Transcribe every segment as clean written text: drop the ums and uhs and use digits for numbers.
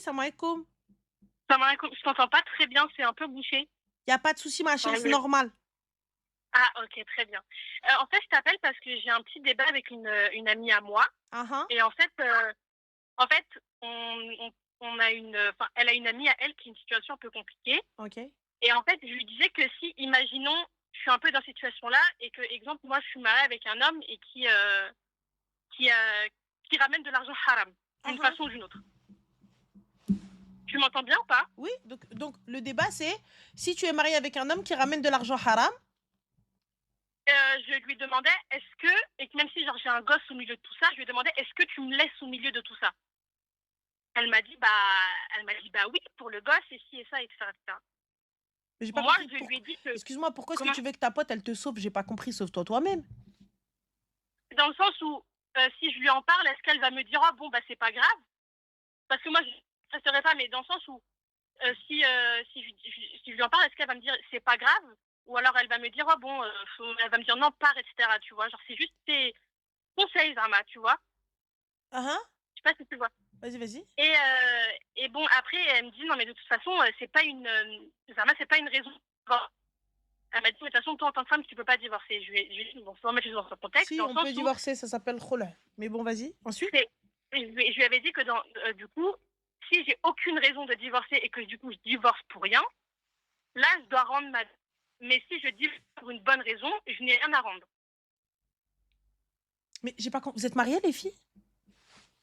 Salam alaikum. Je t'entends pas très bien, c'est un peu bouché. Y a pas de souci, ma chérie, c'est Ouais. normal. Ah, ok, très bien. En fait, je t'appelle parce que j'ai un petit débat avec une amie à moi. Ah ah, Et en fait, on a enfin, elle a une amie à elle qui a une situation un peu compliquée. ok. Et en fait, je lui disais que si, imaginons, je suis un peu dans cette situation-là et que, exemple, moi, je suis mariée avec un homme et qui, euh, qui ramène de l'argent haram, Ah d'une ah. façon ou d'une autre. Tu m'entends bien ou pas? Oui, donc le débat c'est si tu es marié avec un homme qui ramène de l'argent haram. Je lui demandais, et que même si genre j'ai un gosse au milieu de tout ça, je lui demandais, est-ce que tu me laisses au milieu de tout ça? Elle m'a dit, bah oui, pour le gosse, et ci et ça, etc., etc. Mais j'ai pas Moi, compris je lui ai dit que, Excuse-moi, pourquoi est-ce que comment, tu veux que ta pote elle te sauve? J'ai pas compris, sauve-toi toi-même. dans le sens où, si je lui en parle, est-ce qu'elle va me dire, oh bon, bah c'est pas grave? Parce que moi, ça serait pas, mais dans le sens où, si je lui en parle, est-ce qu'elle va me dire, c'est pas grave? Ou alors elle va me dire, oh bon, elle va me dire non, pars, etc., tu vois? Genre, c'est juste tes conseils, Zama, tu vois? Ah ah, Je sais pas si tu vois. vas-y, vas-y. Et bon, après, elle me dit, non, mais de toute façon, c'est pas Zama, c'est pas une raison. Bon, elle m'a dit, de toute façon, toi, en tant que femme, tu peux pas divorcer. Je lui ai dit, bon, faut remettre les choses dans son contexte, Si, dans le on peut sens où, divorcer, ça s'appelle khula. Mais bon, vas-y. Ensuite? c'est, je lui avais dit que du coup, si j'ai aucune raison de divorcer et que du coup, je divorce pour rien, là, je dois rendre ma. Mais si je divorce pour une bonne raison, je n'ai rien à rendre. Mais j'ai pas compris. Vous êtes mariés, les filles?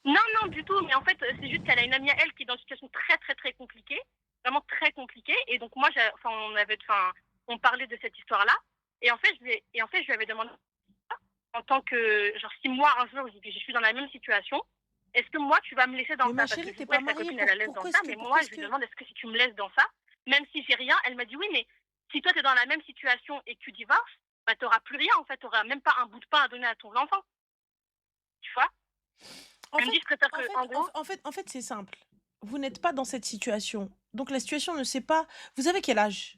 Non, non, du tout. Mais en fait, c'est juste qu'elle a une amie à elle qui est dans une situation très, très, très compliquée, vraiment très compliquée. Et donc moi, on parlait de cette histoire-là. Et en fait, je lui avais demandé en tant que, genre, si moi un jour je suis dans la même situation, est-ce que moi tu vas me laisser dans Mais ma ça? Parce que chérie, du t'es coup, pas elle, sa mariée. copine, elle la laisse dans ça. Mais moi, Pourquoi est-ce je lui que... demande, est-ce que si tu me laisses dans ça, même si j'ai rien, elle m'a dit oui, mais si toi tu es dans la même situation et que tu divorces, bah t'auras plus rien en fait, t'auras même pas un bout de pain à donner à ton enfant, tu vois? En Elle me fait, dit, je préfère que, en gros, c'est simple. Vous n'êtes pas dans cette situation. Donc la situation ne sait pas. Vous avez quel âge?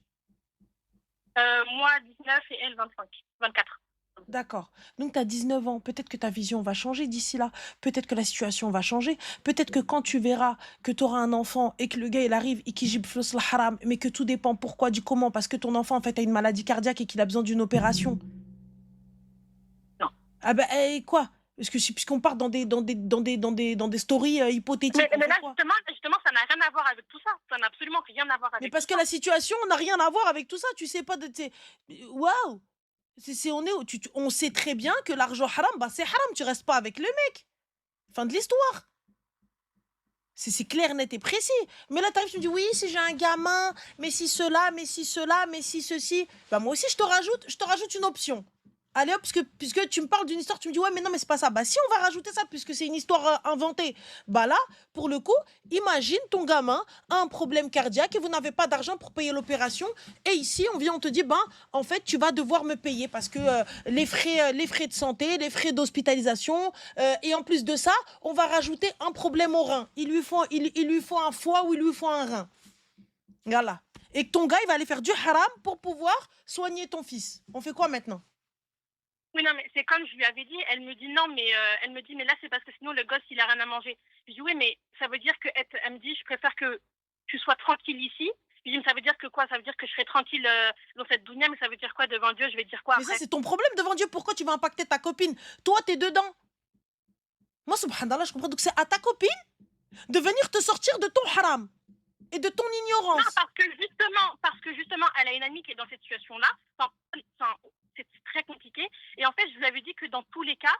moi 19 et elle 25, 24. D'accord. Donc tu as 19 ans. Peut-être que ta vision va changer d'ici là. Peut-être que la situation va changer. Peut-être que quand tu verras que tu auras un enfant et que le gars il arrive et qu'il jib flous le haram, mais que tout dépend pourquoi, du comment, parce que ton enfant en fait a une maladie cardiaque et qu'il a besoin d'une opération. Non. Ah ben quoi? Parce que puisqu'on part dans des stories Mais, hypothétiques, on mais fait là, quoi? justement, ça n'a rien à voir avec tout ça. Ça n'a absolument rien à voir Mais avec tout parce que ça. la situation n'a rien à voir avec tout ça. Tu sais pas de. Waouh! On sait très bien que l'argent haram, bah c'est haram. Tu restes pas avec le mec. Fin de l'histoire. C'est clair, net et précis. Mais là, t'arrives, tu me dis, oui, si j'ai un gamin, mais si cela, mais si cela, mais si ceci. Bah, moi aussi, je te rajoute une option. Allez hop, puisque tu me parles d'une histoire, tu me dis, ouais, mais non, mais c'est pas ça. Bah, si on va rajouter ça, puisque c'est une histoire inventée. Bah là, pour le coup, imagine ton gamin a un problème cardiaque et vous n'avez pas d'argent pour payer l'opération. Et ici, on te dit, ben, en fait, tu vas devoir me payer parce que les frais de santé, les frais d'hospitalisation, et en plus de ça, on va rajouter un problème au rein. Il lui faut un foie ou il lui faut un rein. Voilà. Et que ton gars, il va aller faire du haram pour pouvoir soigner ton fils. On fait quoi maintenant? Oui, non, mais c'est comme je lui avais dit. Elle me dit non, mais elle me dit, mais là, c'est parce que sinon, le gosse, il a rien à manger. Je dis, oui, mais ça veut dire que, elle me dit, je préfère que tu sois tranquille ici. Je dis, mais ça veut dire que quoi? Ça veut dire que je serai tranquille dans cette dounia, mais ça veut dire quoi devant Dieu? Je vais dire quoi Mais ça, après? c'est ton problème devant Dieu. Pourquoi tu vas impacter ta copine? Toi, t'es dedans. Moi, subhanallah, je comprends. Donc, c'est à ta copine de venir te sortir de ton haram et de ton Non, ignorance. parce que justement, elle a une amie qui est dans cette situation-là. C'est très compliqué. Et en fait, je lui avais dit que dans tous les cas,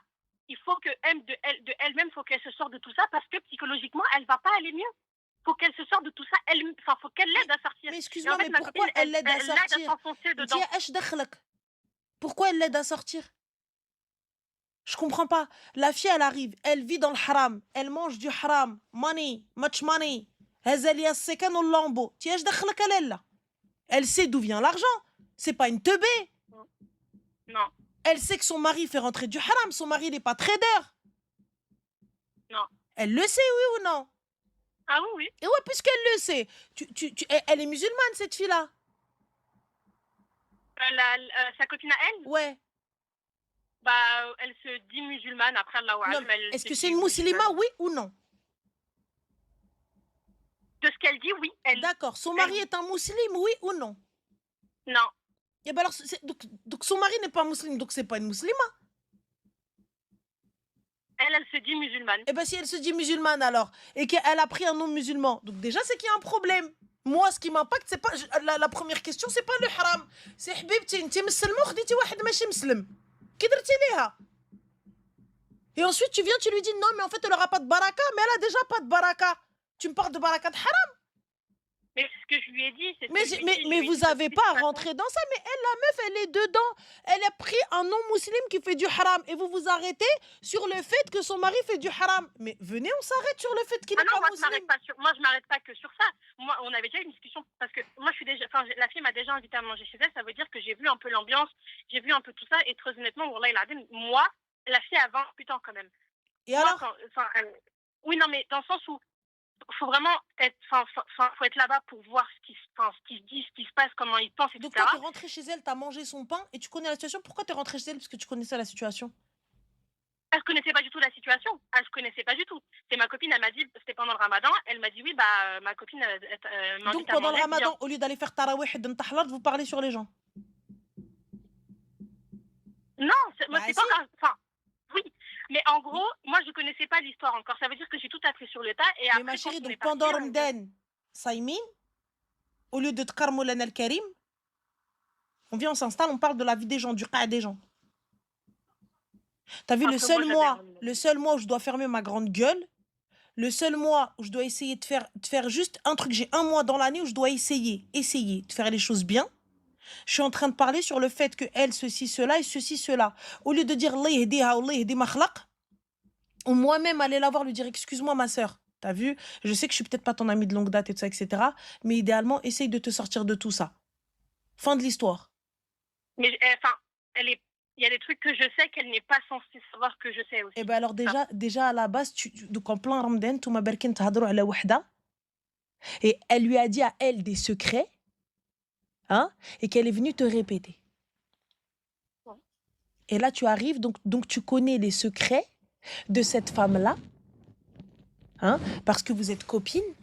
il faut que de elle-même, faut qu'elle se sorte de tout ça parce que psychologiquement, elle va pas aller mieux. Faut qu'elle se sorte de tout ça. Faut qu'elle Mais, l'aide à sortir. mais Et en excuse-moi, fait, mais ma pourquoi copine, elle elle, l'aide à elle l'aide à sortir? s'enfoncer dedans. Pourquoi elle l'aide à sortir? Je comprends pas. La fille, elle arrive, elle vit dans le haram, elle mange du haram, money, much money. Elle sait d'où vient l'argent. C'est pas une teubé. Non, Elle sait que son mari fait rentrer du haram. Son mari n'est pas trader. non. Elle le sait, oui ou non? Ah oui, oui. Et ouais, puisqu'elle le sait, elle est musulmane, cette fille-là. Sa copine à elle, Ouais. bah, elle se dit musulmane. Après, Allah Non, Alam, elle est-ce se que c'est dit une musulmane, musulmane. oui ou non? qu'elle dit, oui, D'accord. Son mari est un musulman, oui ou non? Non. Et ben alors, donc son mari n'est pas musulman, donc c'est pas une musulmane. Elle se dit musulmane. Et ben si elle se dit musulmane alors, et qu'elle a pris un nom musulman, donc déjà c'est qu'il y a un problème. Moi, ce qui m'impacte, c'est pas la première question, c'est pas le haram. C'est حبيبتي انت مسلمه خديتي واحد ماشي مسلم. كي درتي ليها. Et ensuite tu viens, tu lui dis non, mais en fait elle aura pas de baraka, mais elle a déjà pas de baraka. Tu me parles de baraka de haram. Mais c'est ce que je lui ai dit. Mais vous avez pas à rentrer dans ça. Mais elle, la meuf, elle est dedans. Elle a pris un nom musulman qui fait du haram. Et vous vous arrêtez sur le fait que son mari fait du haram. Mais venez, on s'arrête sur le fait qu'il est pas musulman. Moi, je m'arrête pas que sur ça. Moi, on avait déjà une discussion parce que moi, la fille m'a déjà invité à manger chez elle. Ça veut dire que j'ai vu un peu l'ambiance, j'ai vu un peu tout ça. Et très honnêtement, moi, la fille a 28 ans quand même. Et alors oui, non, mais dans le sens où faut vraiment faut être là-bas pour voir ce qui se dit, ce qui se passe, comment ils pensent, etc. Donc toi, t'es rentrée chez elle, t'as mangé son pain et tu connais la situation. Pourquoi t'es rentrée chez elle? Parce que tu connaissais la situation. Elle connaissait pas du tout la situation. Elle se connaissait pas du tout. C'est ma copine, elle m'a dit, c'était pendant le ramadan, elle m'a dit oui, ma copine m'a Donc pendant le ramadan, au lieu d'aller faire tarawih et d'entahlar, vous parlez sur les gens. Non, moi c'est pas... oui, mais en gros, moi je connaissais pas l'histoire encore. Ça veut dire que j'ai tout appris sur le tas. Et après, mais ma chérie, donc pendant Ramadan, Saïmine, au lieu de Tkarmoulana al-Karim, on vient, on s'installe, on parle de la vie des gens, du cas des gens. T'as vu, le seul mois où je dois fermer ma grande gueule, le seul mois où je dois essayer de faire juste un truc, j'ai un mois dans l'année où je dois essayer de faire les choses bien. Je suis en train de parler sur le fait que elle, ceci, cela, et ceci, cela. Au lieu de dire Allah yahdiha, Allah yahdi ma khlaq, ou moi-même aller la voir, lui dire excuse-moi ma sœur, t'as vu, je sais que je suis peut-être pas ton amie de longue date et tout ça, etc. Mais idéalement, essaye de te sortir de tout ça. Fin de l'histoire. Mais il y a des trucs que je sais qu'elle n'est pas censée savoir que je sais aussi. Et ben alors déjà à la base, donc en plein Ramadan, tu m'as berkin tahadrou ala wahda, et elle lui a dit à elle des secrets, hein, et qu'elle est venue te répéter. Ouais. Et là tu arrives, donc tu connais les secrets de cette femme-là, hein, parce que vous êtes copines,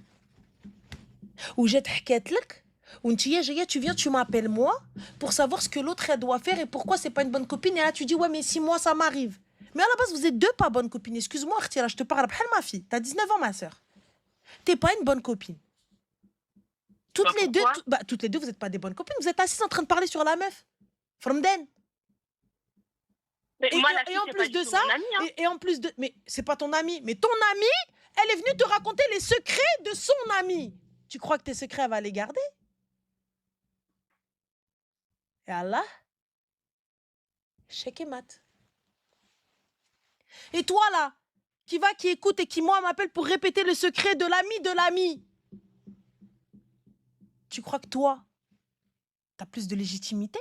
ou j'ai t'hkatlek, ou tu viens, tu m'appelles moi pour savoir ce que l'autre elle doit faire et pourquoi c'est pas une bonne copine. Et là tu dis ouais mais si moi ça m'arrive. Mais à la base vous êtes deux pas bonnes copines. Excuse-moi Artira, je te parle après ma fille. T'as 19 ans ma sœur. T'es pas une bonne copine. Toutes les deux vous êtes pas des bonnes copines. Vous êtes assises en train de parler sur la meuf. From then. Et en plus de ça, et en plus de, mais c'est pas ton ami, mais ton amie, elle est venue te raconter les secrets de son ami. Tu crois que tes secrets elle va les garder? Et Allah, chèque et mat. Et toi là, qui écoute et qui moi m'appelle pour répéter le secret de l'ami, tu crois que toi, t'as plus de légitimité?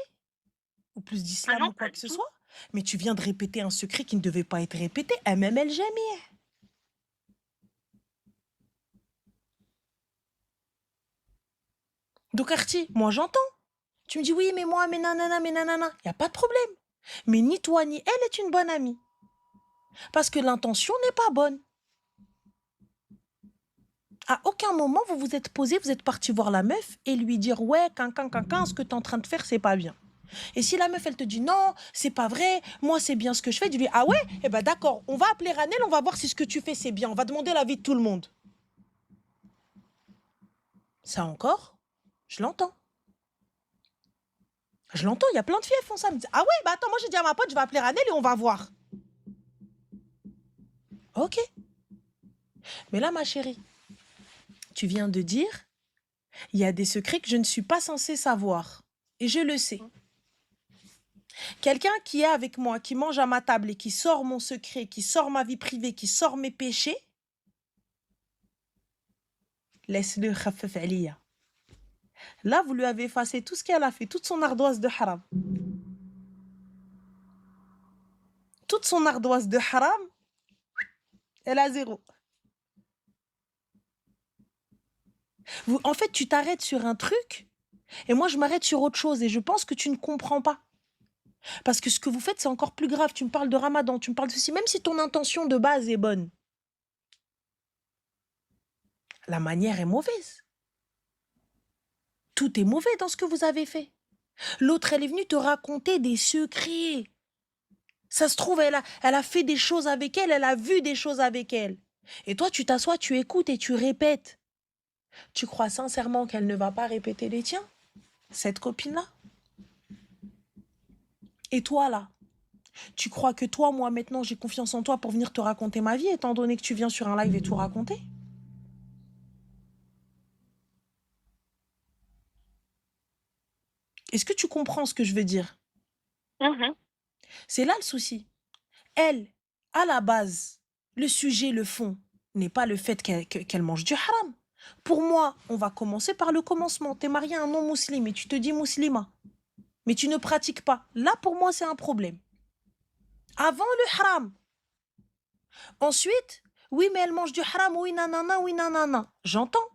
Ou plus d'islam ou quoi que ce soit? Mais tu viens de répéter un secret qui ne devait pas être répété. Même elle jamais. Donc Arti, moi j'entends. Tu me dis oui, mais moi, mais nanana. Il n'y a pas de problème. Mais ni toi ni elle est une bonne amie. Parce que l'intention n'est pas bonne. À aucun moment, vous vous êtes posé, vous êtes parti voir la meuf et lui dire ouais, ce que tu es en train de faire, c'est pas bien. Et si la meuf, elle te dit non, c'est pas vrai, moi, c'est bien ce que je fais, tu lui dis ah ouais, eh ben d'accord, on va appeler Ranel, on va voir si ce que tu fais, c'est bien. On va demander l'avis de tout le monde. Ça encore, je l'entends. Je l'entends, il y a plein de filles qui font ça. Me disent, ah ouais, bah attends, moi j'ai dit à ma pote, je vais appeler Ranel et on va voir. Ok. Mais là, ma chérie, tu viens de dire, il y a des secrets que je ne suis pas censée savoir. Et je le sais. Quelqu'un qui est avec moi, qui mange à ma table et qui sort mon secret, qui sort ma vie privée, qui sort mes péchés, laisse-le khafef aliya. Là, vous lui avez effacé tout ce qu'elle a fait, toute son ardoise de haram. Toute son ardoise de haram, elle a zéro. En fait, tu t'arrêtes sur un truc et moi, je m'arrête sur autre chose et je pense que tu ne comprends pas. Parce que ce que vous faites, c'est encore plus grave. Tu me parles de Ramadan, tu me parles de ceci, même si ton intention de base est bonne. La manière est mauvaise. Tout est mauvais dans ce que vous avez fait. L'autre, elle est venue te raconter des secrets. Ça se trouve, elle a fait des choses avec elle a vu des choses avec elle. Et toi, tu t'assois, tu écoutes et tu répètes. Tu crois sincèrement qu'elle ne va pas répéter les tiens, cette copine-là? Et toi, là, tu crois que toi, moi, maintenant, j'ai confiance en toi pour venir te raconter ma vie, étant donné que tu viens sur un live et tout raconter? Est-ce que tu comprends ce que je veux dire? C'est là le souci. Elle, à la base, le sujet, le fond, n'est pas le fait qu'elle mange du haram. Pour moi, on va commencer par le commencement. T'es marié à un non-musulman et tu te dis musulman, mais tu ne pratiques pas. Là, pour moi, c'est un problème. Avant le haram. Ensuite, oui, mais elle mange du haram, oui, nanana, oui, nanana. J'entends.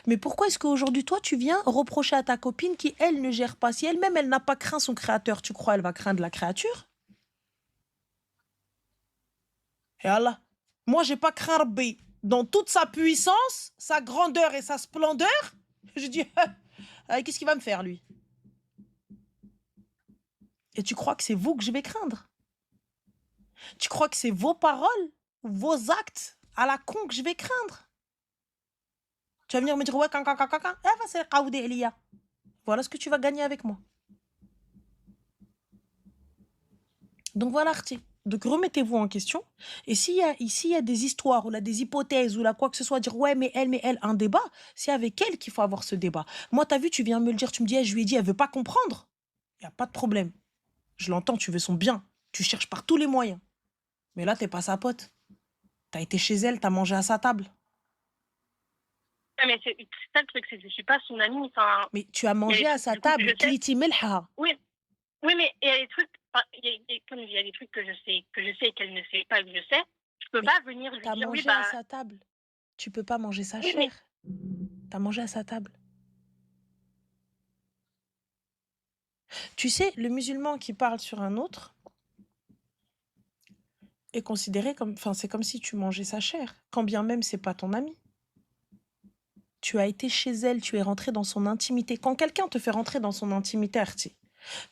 Mais pourquoi est-ce qu'aujourd'hui, toi, tu viens reprocher à ta copine qui, elle, ne gère pas? Si elle-même, elle n'a pas craint son créateur, tu crois elle va craindre la créature? Et Allah, moi, j'ai pas craint Rabbi. Dans toute sa puissance, sa grandeur et sa splendeur, je dis, qu'est-ce qu'il va me faire, lui? Et tu crois que c'est vous que je vais craindre? Tu crois que c'est vos paroles, vos actes à la con que je vais craindre? Tu vas venir me dire, ouais, voilà ce que tu vas gagner avec moi. Donc voilà, Arti. Donc remettez-vous en question. Et s'il y a des histoires ou là, des hypothèses ou là, quoi que ce soit, dire ouais, mais elle, un débat, c'est avec elle qu'il faut avoir ce débat. Moi, t'as vu, tu viens me le dire, tu me dis, je lui ai dit, elle veut pas comprendre. Il n'y a pas de problème. Je l'entends, tu veux son bien. Tu cherches par tous les moyens. Mais là, t'es pas sa pote. T'as été chez elle, t'as mangé à sa table. Mais c'est ça le truc, c'est que je suis pas son amie. Enfin, mais tu as mangé à sa table. Oui, oui, mais il y a des trucs, comme il y a des trucs que je sais et qu'elle ne sait pas que je sais. Je peux pas venir lui dire oui, mangé à sa table. Tu peux pas manger sa chair. T'as mangé à sa table. Tu sais, le musulman qui parle sur un autre est considéré comme... Enfin, c'est comme si tu mangeais sa chair, quand bien même c'est pas ton ami. Tu as été chez elle, tu es rentré dans son intimité. Quand quelqu'un te fait rentrer dans son intimité, Arti,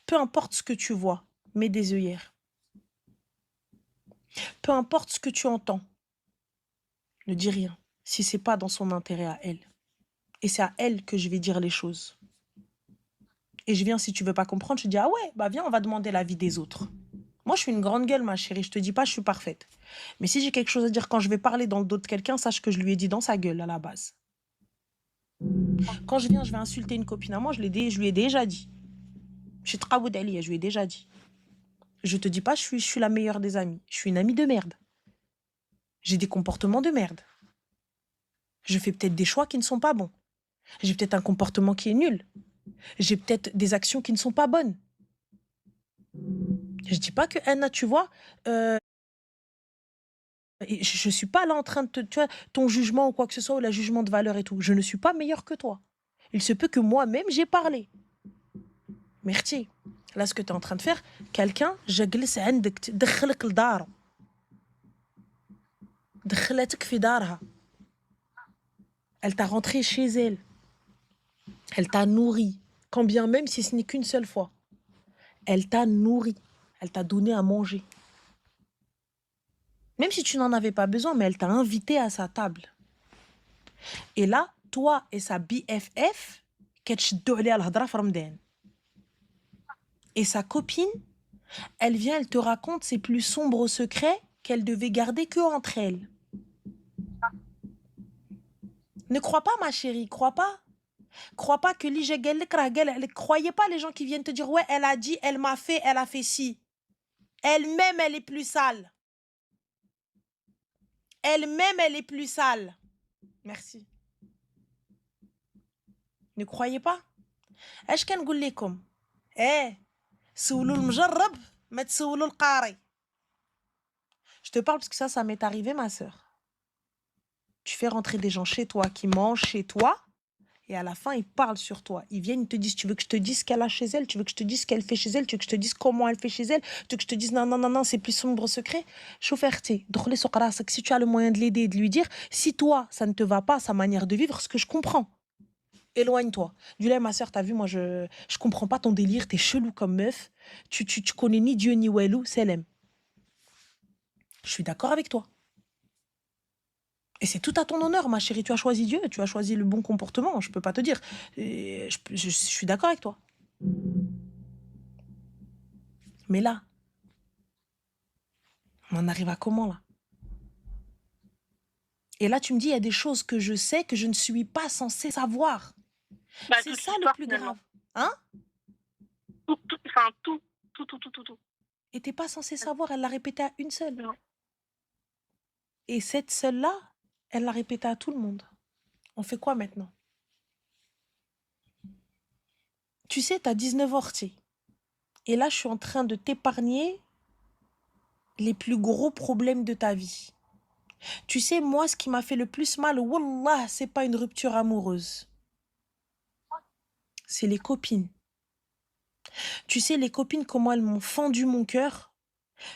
peu importe ce que tu vois, mets des œillères. Peu importe ce que tu entends, ne dis rien, si c'est pas dans son intérêt à elle. Et c'est à elle que je vais dire les choses. Et je viens, si tu veux pas comprendre, je dis, ah ouais, bah viens, on va demander l'avis des autres. Moi, je suis une grande gueule, ma chérie, je te dis pas, je suis parfaite. Mais si j'ai quelque chose à dire quand je vais parler dans le dos de quelqu'un, sache que je lui ai dit dans sa gueule, à la base. Quand je viens, je vais insulter une copine à moi, je lui ai déjà dit. Je lui ai déjà dit. Je te dis pas, je suis la meilleure des amies. Je suis une amie de merde. J'ai des comportements de merde. Je fais peut-être des choix qui ne sont pas bons. J'ai peut-être un comportement qui est nul. J'ai peut-être des actions qui ne sont pas bonnes. Je dis pas que Anna, tu vois, je suis pas là en train de te, tu vois, ton jugement ou quoi que ce soit, ou le jugement de valeur et tout. Je ne suis pas meilleure que toi. Il se peut que moi-même, j'ai parlé. Merci. Là, ce que tu es en train de faire, quelqu'un, جالس عندك دخلك لداره. دخلتك في دارها. Elle t'a rentré chez elle. Elle t'a nourri. Quand bien même si ce n'est qu'une seule fois. Elle t'a nourri. Elle t'a donné à manger. Même si tu n'en avais pas besoin, mais elle t'a invité à sa table. Et là, toi et sa BFF, et sa copine, elle vient, elle te raconte ses plus sombres secrets qu'elle devait garder que entre elles. Ne crois pas, ma chérie, crois pas. Crois pas que croyez pas les gens qui viennent te dire ouais, elle a dit, elle m'a fait, elle a fait ci. Elle-même, elle est plus sale. Elle-même, elle est plus sale. Merci. Ne croyez pas. اش كنقول لكم سولوا المجرب ما تسولوا القاري. Je te parle parce que ça m'est arrivé, ma sœur. Tu fais rentrer des gens chez toi qui mangent chez toi et à la fin, ils parlent sur toi. Ils viennent, ils te disent, tu veux que je te dise ce qu'elle a chez elle, tu veux que je te dise ce qu'elle fait chez elle, tu veux que je te dise comment elle fait chez elle, tu veux que je te dise non, c'est plus sombre secret. Chauffeur-té, si tu as le moyen de l'aider et de lui dire, si toi, ça ne te va pas, sa manière de vivre, ce que je comprends. Éloigne-toi. Du lait, ma sœur, t'as vu, moi, je comprends pas ton délire, t'es chelou comme meuf. Tu connais ni Dieu ni Walou, Selem. Je suis d'accord avec toi. Et c'est tout à ton honneur, ma chérie. Tu as choisi Dieu, tu as choisi le bon comportement. Je peux pas te dire. Et je suis d'accord avec toi. Mais là, on en arrive à comment, là? Et là, tu me dis, il y a des choses que je sais que je ne suis pas censée savoir. Bah, C'est toute ça le l'histoire, plus finalement. grave. Hein? Enfin, tout. Et t'es pas censée savoir, elle l'a répété à une seule. Non. Et cette seule-là, elle l'a répété à tout le monde. On fait quoi maintenant? Tu sais, t'as 19 ans, Orti. Et là, je suis en train de t'épargner les plus gros problèmes de ta vie. Tu sais, moi, ce qui m'a fait le plus mal, wallah, c'est pas une rupture amoureuse. C'est les copines. Tu sais, les copines, comment elles m'ont fendu mon cœur.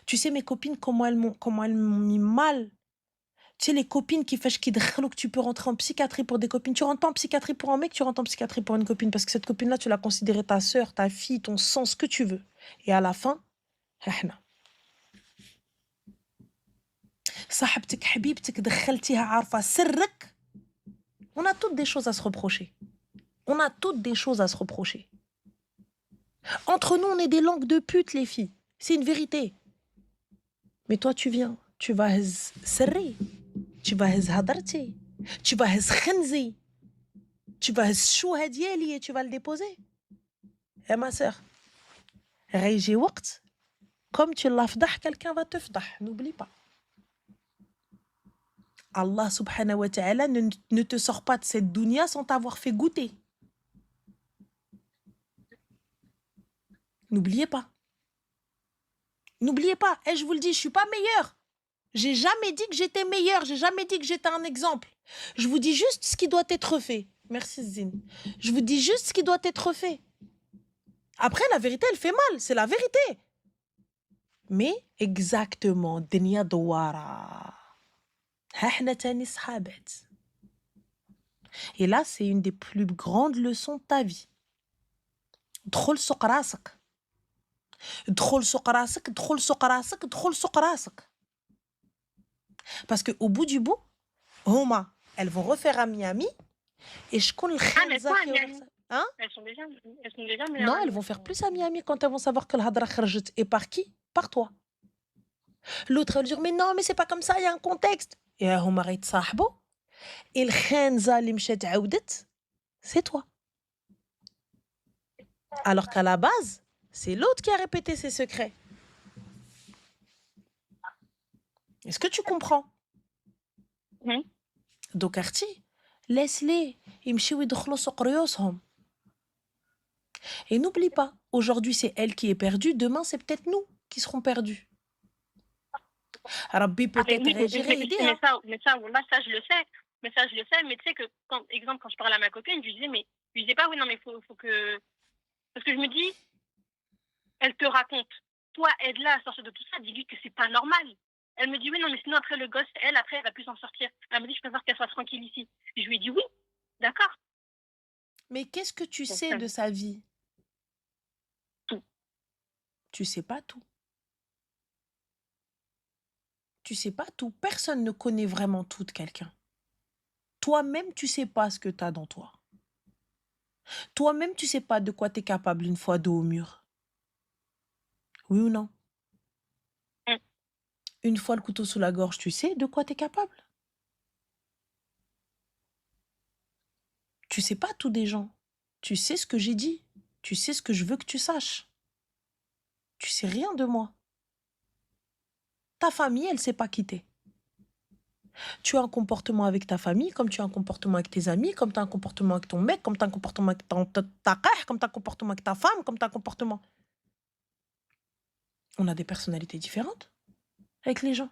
Tu sais, mes copines, comment elles m'ont mis mal. Tu sais, les copines qui font que tu peux rentrer en psychiatrie pour des copines. Tu rentres pas en psychiatrie pour un mec, tu rentres en psychiatrie pour une copine. Parce que cette copine-là, tu l'as considérée ta sœur, ta fille, ton sang, ce que tu veux. Et à la fin, صاحبتك حبيبتك دخلتيها عارفة سرك. On a toutes des choses à se reprocher. On a toutes des choses à se reprocher. Entre nous, on est des langues de pute, les filles. C'est une vérité. Mais toi, tu viens. Tu vas serrer. Tu vas hadarti. Tu vas khenzi. Tu vas chouha diali et tu vas le déposer. Eh ma sœur, régi waqt, comme tu l'as fdah, quelqu'un va te fdah. N'oublie pas. Allah subhanahu wa ta'ala ne te sort pas de cette dunya sans t'avoir fait goûter. N'oubliez pas. N'oubliez pas. Et je vous le dis, je suis pas meilleure. J'ai jamais dit que j'étais meilleure. J'ai jamais dit que j'étais un exemple. Je vous dis juste ce qui doit être fait. Merci Zine. Je vous dis juste ce qui doit être fait. Après, la vérité, elle fait mal. C'est la vérité. Mais exactement. Dunya douara. Et là, c'est une des plus grandes leçons de ta vie. دخل سوق راسك. دخل سوق راسك. دخل سوق راسك. دخل سوق راسك. Parce qu'au bout du bout, Homa, elles vont refaire à Miami. Et je connais Ah, mais quoi, Miami? Hein? Elles sont déjà Non, elles vont faire plus à Miami quand elles vont savoir que le hadra kharjet. Et par qui? Par toi. L'autre, elle va dire, mais non, mais c'est pas comme ça, il y a un contexte. Et Homa rait sahbo. Et le khanza li mchet aoudet, c'est toi. Alors qu'à la base, c'est l'autre qui a répété ses secrets. Est-ce que tu comprends? Donc, Arti, laisse-les. Et n'oublie pas, aujourd'hui c'est elle qui est perdue, demain c'est peut-être nous qui serons perdus. Rabbi peut-être réagirait et aider. Mais ça, je le sais. Mais tu sais que, exemple, quand je parle à ma copine, je lui disais pas, oui, non, mais faut que... Parce que je me dis, elle te raconte. Toi, aide-la à sortir de tout ça, dis-lui que c'est pas normal. Elle me dit, oui, non, mais sinon, après, le gosse, après, elle va plus s'en sortir. Elle me dit, je préfère qu'elle soit tranquille ici. Je lui ai dit, oui, d'accord. Mais qu'est-ce que tu sais de sa vie? Tout. Tu sais pas tout. Tu sais pas tout. Personne ne connaît vraiment tout de quelqu'un. Toi-même, tu sais pas ce que tu as dans toi. Toi-même, tu sais pas de quoi tu es capable une fois dos au mur. Oui ou non? Une fois le couteau sous la gorge, tu sais de quoi tu es capable. Tu sais pas tout des gens. Tu sais ce que j'ai dit. Tu sais ce que je veux que tu saches. Tu sais rien de moi. Ta famille, elle sait pas quitter. Tu as un comportement avec ta famille, comme tu as un comportement avec tes amis, comme tu as un comportement avec ton mec, comme tu as un comportement avec ta kah, comme tu as un comportement avec ta femme, comme tu as un comportement... On a des personnalités différentes avec les gens.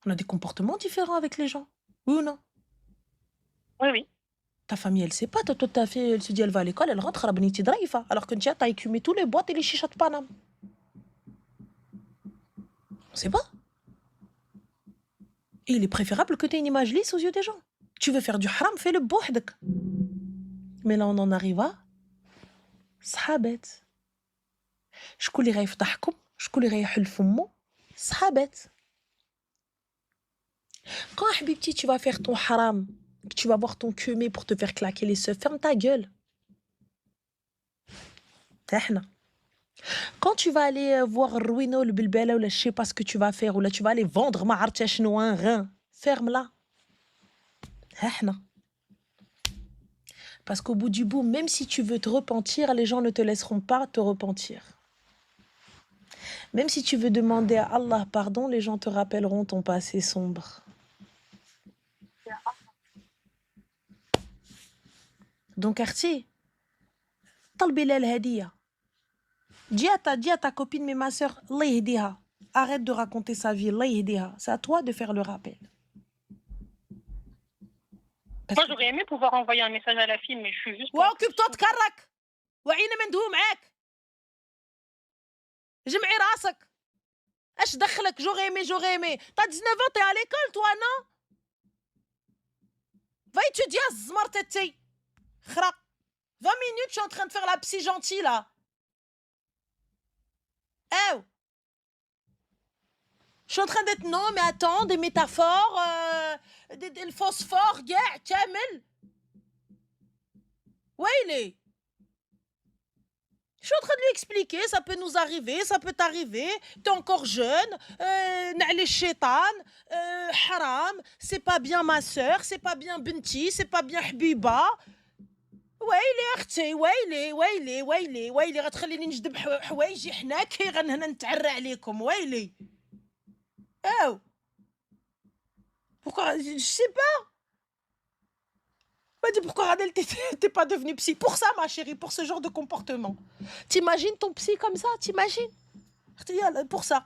On a des comportements différents avec les gens. Oui ou non? Oui, oui. Ta famille, elle sait pas. Toi, ta fille, elle se dit, elle va à l'école, elle rentre à la Beniti Draïfa. Alors que tu as écumé tous les boîtes et les chichas de Paname. On sait pas. Et il est préférable que tu aies une image lisse aux yeux des gens. Tu veux faire du haram, fais-le bouhdak. Mais là, on en arrive à صحابات. شكون اللي غيفضحكم؟ شكون اللي غيحل فمو؟ صحابات. Quand حبيبتي tu vas faire ton haram, que tu vas voir ton cumé pour te faire claquer les seufs, ferme ta gueule. احنا. Quand tu vas aller voir Ruino, le bilbela ou je sais pas ce que tu vas faire, ou là tu vas aller vendre ma عرفتي شنو un rein, ferme-la. احنا. Parce qu'au bout du bout, même si tu veux te repentir, les gens ne te laisseront pas te repentir. Même si tu veux demander à Allah pardon, les gens te rappelleront ton passé sombre. Donc Arti, طلبي لها الهدية. Dis à ta copine, mais ma soeur, Allah yahdiha. Arrête de raconter sa vie, Allah yahdiha. C'est à toi de faire le rappel. Moi, j'aurais aimé pouvoir envoyer un message à la fille, mais je suis juste... occupe-toi تكرك. وعينا ما ندوي معاك. جمعي راسك. اش دخلك j'aurais aimé. T'as 19 ans, t'es à l'école, toi, non? Va étudier à Zmarteti. Khra. 20 minutes, je suis en train de faire la psy gentille, là. Eh. Je suis en train d'être... Non, mais attends, des métaphores, le phosphore, gars, Kamel. Ouais, il est. Je suis en train de lui expliquer, ça peut nous arriver, ça peut t'arriver, t'es encore jeune, les shaitan, haram, c'est pas bien ma soeur, c'est pas bien Benti, c'est pas bien Habiba. ويلي اختي ويلي غتخليني نجذب حوايجي حناكي غنهنا نتعرى عليكم ويلي. Oh. Pourquoi? Je sais pas. M'a dit pourquoi Adèle t'es pas devenue psy? Pour ça ma chérie, pour ce genre de comportement. T'imagines ton psy comme ça? T'imagines? Pour ça.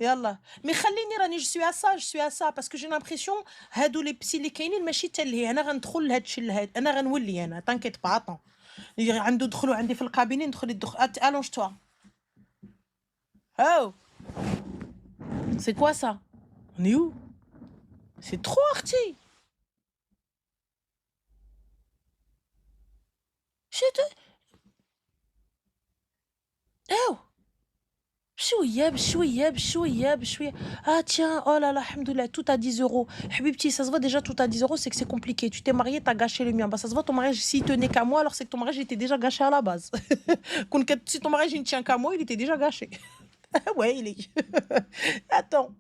Yallah. Mais خليني راني je suis à ça parce que j'ai l'impression هادو les psy اللي كاينين ماشي حتى لهي انا غندخل لهاد الشيء لهاد انا غنولي انا تنكيت با طون عنده دخلوا عندي في الكابيني ندخل allonge toi. Oh. C'est quoi ça? On est où? C'est trop arty. Oh. بشوية. Ah tiens, oh là là, alhamdoulilah, tout à 10 euros. Habibti, ça se voit déjà tout à 10 euros, c'est que c'est compliqué. Tu t'es marié, t'as gâché le mien. Bah ça se voit, ton mariage, s'il tenait qu'à moi, alors c'est que ton mariage était déjà gâché à la base. Si ton mariage, il ne tient qu'à moi, il était déjà gâché. Ouais, il est. Attends.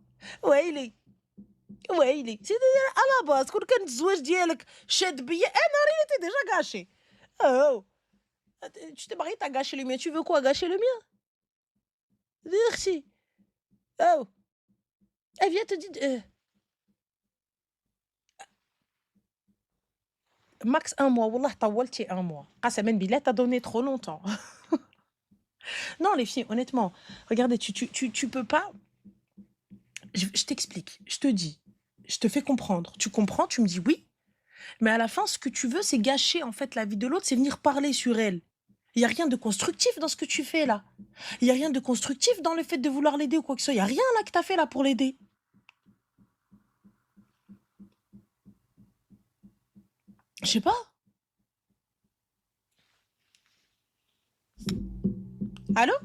Ouais, il est. C'est à la base. Quand tu زوج ديالك شاد بيا, il était déjà gâché. Oh. Tu t'es marié, t'as gâché le mien. Tu veux quoi, gâcher le mien? Merci. Oh. Elle vient te dire... Max 1 mois. Wallah, طولتي 1 mois. Qasaman billah, t'as donné trop longtemps. Non, les filles, honnêtement, regardez, tu peux pas... Je t'explique, je te dis, je te fais comprendre. Tu comprends, tu me dis oui. Mais à la fin, ce que tu veux, c'est gâcher en fait la vie de l'autre, c'est venir parler sur elle. Il n'y a rien de constructif dans ce que tu fais là. Il n'y a rien de constructif dans le fait de vouloir l'aider ou quoi que ce soit. Il n'y a rien là que tu as fait là pour l'aider. Je sais pas. Allô?